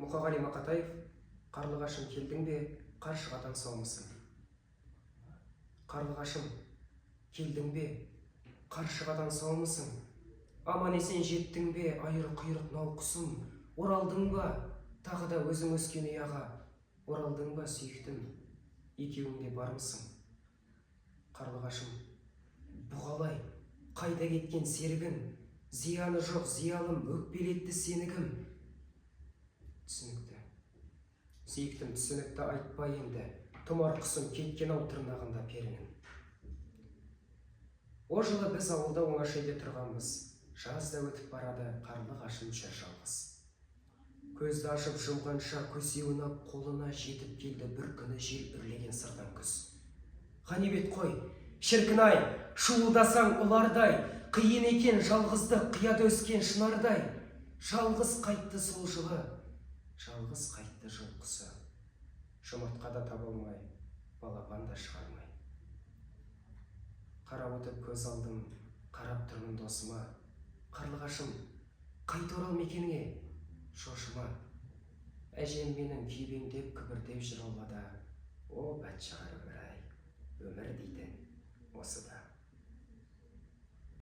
Мұқағали Мақатаев, қарлығашым келдің бе, қаршығадан саумысың? Қарлығашым келдің бе, қаршығадан саумысың? Аман есен жеттің бе, айыр құйрық нау құсым? Оралдың ба, тағы да өзің өскен ұяға? Оралдың ба, сүйіктім, екеуің де бармысың? Қарлығашым, бұғалай, қайда кеткен серігің? Зияны жоқ зиялым, өкпелетті сені кім? Түсінікті, сүйіктім, түсінікті айтпа енді, тұмар құсым кеткен ау тырнағында перінің. О жылы біз ауылда оңашайда тұрғанбыз, жаз да өтіп барады, қарлығашым жүр жалғыз. Көзді ашып жұмғанша көсеуін ап қолына жетіп келді бір күні жел үрлеген сырдан күз. Ғанибет қой, шіркін-ай, шуылдасаң ұлардай, қиын екен жалғызды қияда өскен шынардай. Жалғыз қайтты сол жылы, жалғыз қайтты жыл құсы. Жұмыртқа да таба алмай, балапан да шығармай. Қарап өтіп көз алдым, қарап тұрмын досыма. Қарлығашым, қайт орал мекеніңе, шошыма. Әжем менің күйбеңдеп күбірдеп